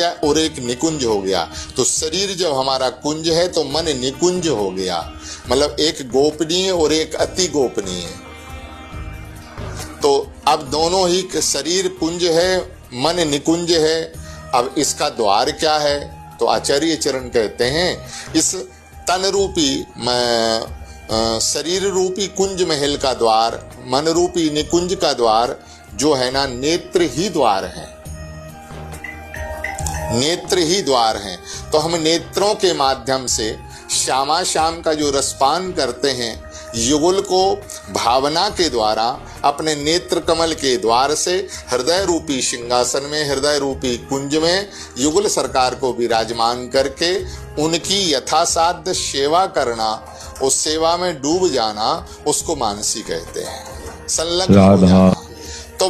गया और एक निकुंज हो गया। तो शरीर जब हमारा कुंज है तो मन निकुंज हो गया, मतलब एक गोपनीय और एक अति गोपनीय। तो अब दोनों ही, शरीर कुंज है, मन निकुंज है। अब इसका द्वार क्या है? तो आचार्य चरण कहते हैं इस तन रूपी शरीर रूपी कुंज महल का द्वार, मन रूपी निकुंज का द्वार जो है ना, नेत्र ही द्वार है, नेत्र ही द्वार हैं। तो हम नेत्रों के माध्यम से श्यामा श्याम का जो रसपान करते हैं, युगल को भावना के द्वारा अपने नेत्र कमल के द्वार से हृदय रूपी सिंहासन में, हृदय रूपी कुंज में युगल सरकार को विराजमान करके उनकी यथासाध्य सेवा करना, उस सेवा में डूब जाना, उसको मानसी कहते हैं, संलग्न हो जाना। तो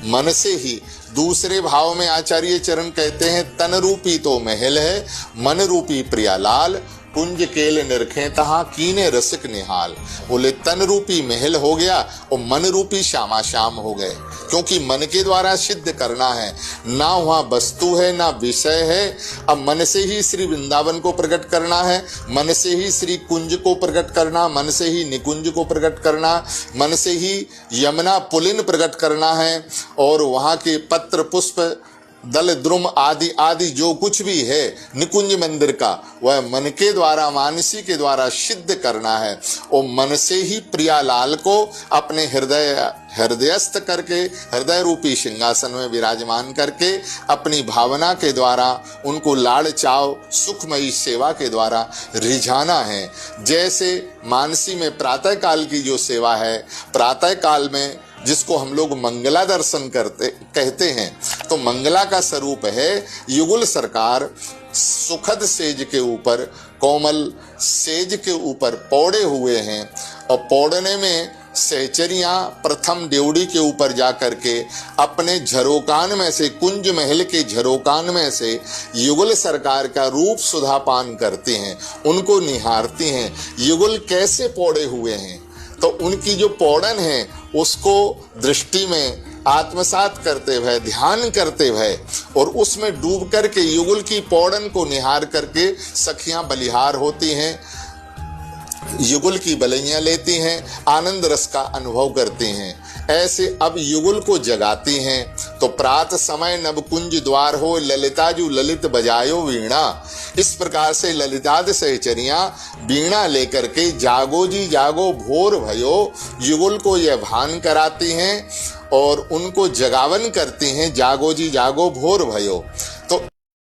मन से ही दूसरे भाव में आचार्य चरण कहते हैं तन रूपी तो महल है, मन रूपी प्रियालाल, कुंज केल निरखें तहाँ कीने रसिक निहाल। बोले तन रूपी महल हो गया और मन रूपी श्यामा श्याम हो गए, क्योंकि मन के द्वारा सिद्ध करना है, ना वहाँ वस्तु है ना विषय है। अब मन से ही श्री वृंदावन को प्रकट करना है, मन से ही श्री कुंज को प्रकट करना, मन से ही निकुंज को प्रकट करना, मन से ही यमुना पुलिन प्रकट करना है, और वहाँ के पत्र पुष्प दल द्रुम आदि आदि जो कुछ भी है निकुंज मंदिर का, वह मन के द्वारा, मानसी के द्वारा सिद्ध करना है। और मन से ही प्रियालाल को अपने हृदयस्थ करके, हृदय रूपी सिंहासन में विराजमान करके अपनी भावना के द्वारा उनको लाड़ चाव सुखमयी सेवा के द्वारा रिझाना है। जैसे मानसी में प्रातः काल की जो सेवा है, प्रातः काल में जिसको हम लोग मंगला दर्शन कहते हैं, तो मंगला का स्वरूप है युगल सरकार सुखद सेज के ऊपर, कोमल सेज के ऊपर पौड़े हुए हैं, और पौड़ने में सहचरियां प्रथम ड्योढ़ी के ऊपर जा करके अपने झरोकान में से, कुंज महल के झरोकान में से युगल सरकार का रूप सुधापान करती हैं, उनको निहारती हैं। युगल कैसे पौड़े हुए हैं, तो उनकी जो पौड़न है उसको दृष्टि में आत्मसात करते हुए, ध्यान करते हुए, और उसमें डूब करके युगल की पौड़न को निहार करके सखियां बलिहार होती हैं, युगल की बलैयां लेती हैं, आनंद रस का अनुभव करती हैं। ऐसे अब युगल को जगाती हैं। तो प्रात समय नवकुंज द्वार हो, ललिताजू ललित बजायो वीणा। इस प्रकार से ललिताद सहचरियां वीणा लेकर के जागो जी जागो भोर भयो, युगल को यह भान कराती हैं और उनको जगावन करती हैं, जागो जी जागो भोर भयो।